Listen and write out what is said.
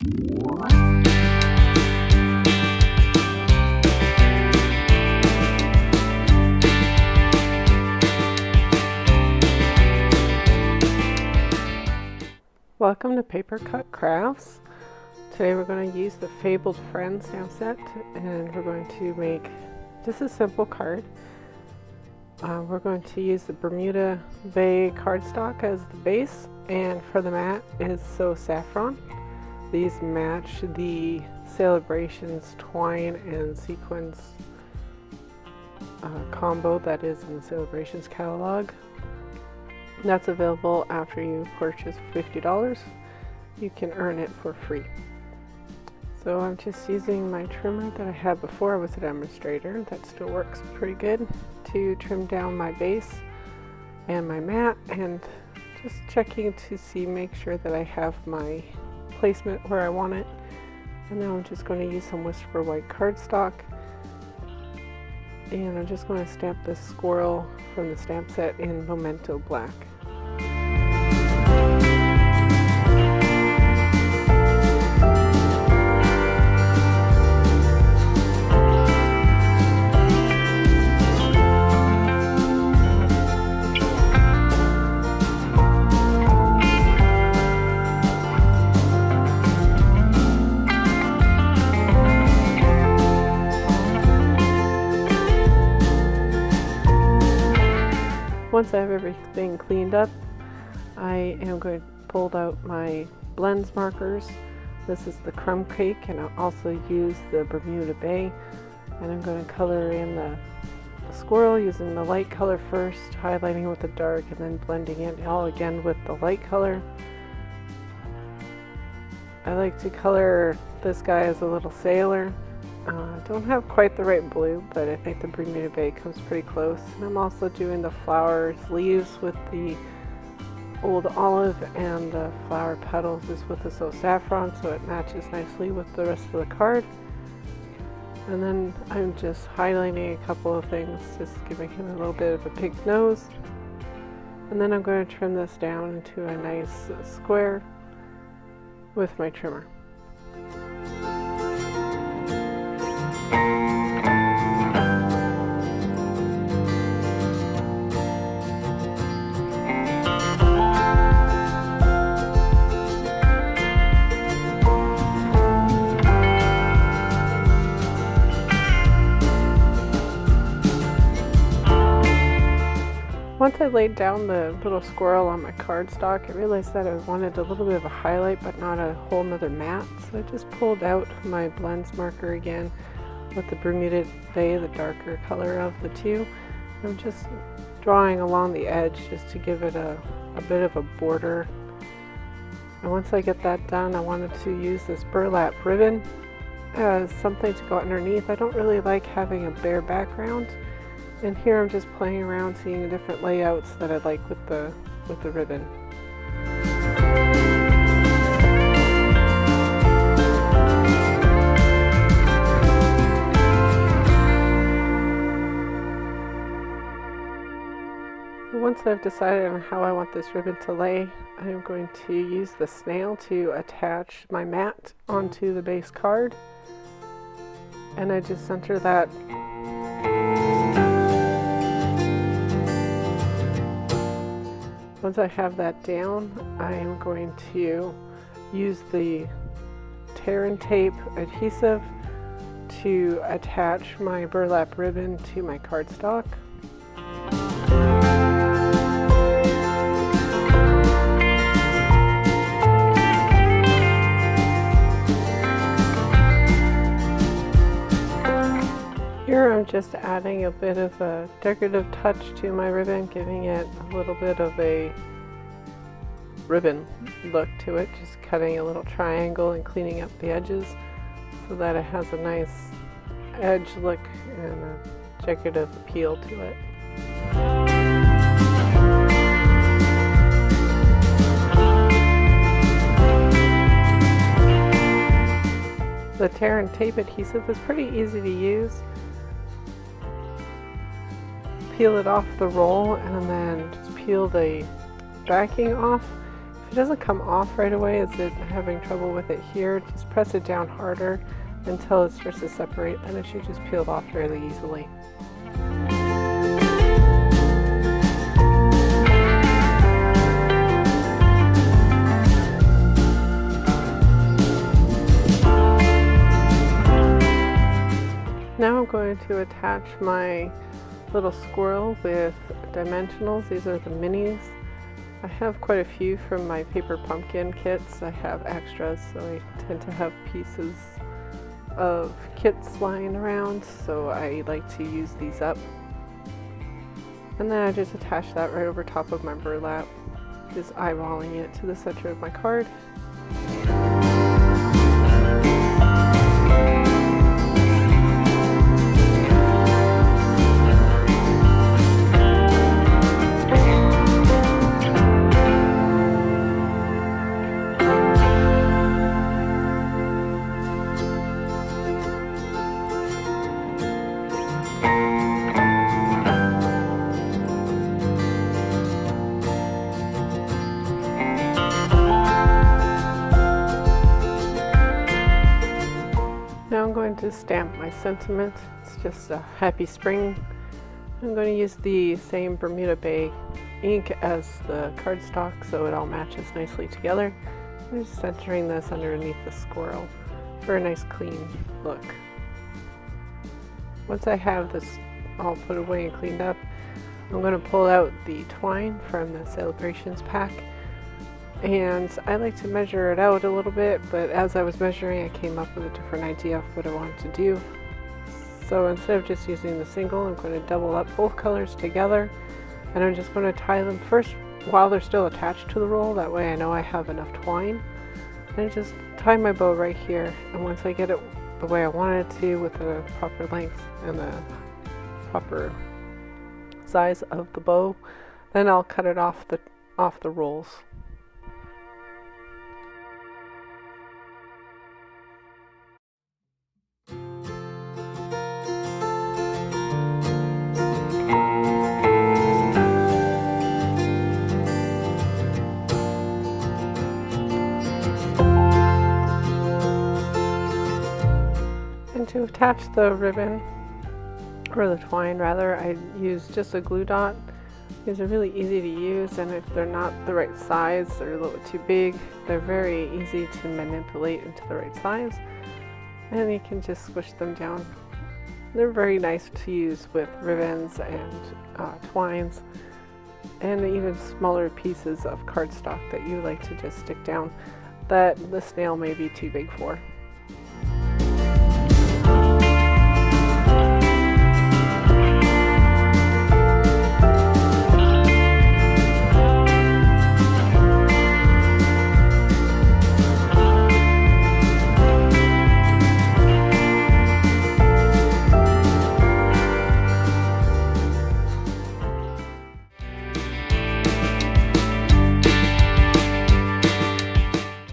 Welcome to Paper Cut Crafts. Today we're going to use the Fable Friends stamp set, and we're going to make just a simple card. We're going to use the Bermuda Bay cardstock as the base, and for the mat is So Saffron. These match the Sale-A-bration's twine and sequins combo that is in the Sale-A-bration's catalog. That's available after you purchase $50. You can earn it for free. So I'm just using my trimmer that I had before I was a demonstrator. That still works pretty good to trim down my base and my mat, and just checking to make sure that I have my placement where I want it. And now I'm just going to use some Whisper White cardstock, and I'm just going to stamp this squirrel from the stamp set in Memento Black. Once I have everything cleaned up, I am going to pull out my blends markers. This is the crumb cake, and I'll also use the Bermuda Bay. And I'm going to color in the squirrel using the light color first, highlighting with the dark, and then blending it all again with the light color. I like to color this guy as a little sailor. Don't have quite the right blue, but I think the Bermuda Bay comes pretty close. And I'm also doing the flowers leaves with the old olive, and the flower petals is with the So Saffron, so it matches nicely with the rest of the card. And then I'm just highlighting a couple of things, just giving him a little bit of a pink nose. And then I'm going to trim this down into a nice square with my trimmer. Once I laid down the little squirrel on my cardstock, I realized that I wanted a little bit of a highlight but not a whole nother mat, so I just pulled out my blends marker again with the Bermuda Bay, the darker color of the two. I'm just drawing along the edge just to give it a bit of a border. And once I get that done, I wanted to use this burlap ribbon as something to go underneath. I don't really like having a bare background. And here I'm just playing around, seeing the different layouts that I like with the ribbon. Once I've decided on how I want this ribbon to lay, I'm going to use the snail to attach my mat onto the base card. And I just center that . Once I have that down, I am going to use the tear and tape adhesive to attach my burlap ribbon to my cardstock. Here I'm just adding a bit of a decorative touch to my ribbon, giving it a little bit of a ribbon look to it, just cutting a little triangle and cleaning up the edges so that it has a nice edge look and a decorative appeal to it. The tear and tape adhesive is pretty easy to use. Peel it off the roll and then just peel the backing off. If it doesn't come off right away, is it having trouble with it here, just press it down harder until it starts to separate, then it should just peel off fairly easily. Now I'm going to attach my little squirrel with dimensionals. These are the minis. I have quite a few from my paper pumpkin kits. I have extras, so I tend to have pieces of kits lying around, so I like to use these up. And then I just attach that right over top of my burlap, just eyeballing it to the center of my card. Now I'm going to stamp my sentiment. It's just a happy spring. I'm going to use the same Bermuda Bay ink as the cardstock so it all matches nicely together. I'm just centering this underneath the squirrel for a nice clean look. Once I have this all put away and cleaned up, I'm going to pull out the twine from the Sale-A-brations pack. And I like to measure it out a little bit, but as I was measuring, I came up with a different idea of what I wanted to do. So instead of just using the single, I'm going to double up both colors together, and I'm just going to tie them first while they're still attached to the roll. That way I know I have enough twine. And just tie my bow right here, and once I get it the way I want it to, with the proper length and the proper size of the bow, then I'll cut it off the rolls. And to attach the ribbon, or the twine rather, I use just a glue dot. These are really easy to use, and if they're not the right size, they're a little bit too big, they're very easy to manipulate into the right size, and you can just squish them down. They're very nice to use with ribbons and twines, and even smaller pieces of cardstock that you like to just stick down that the snail may be too big for.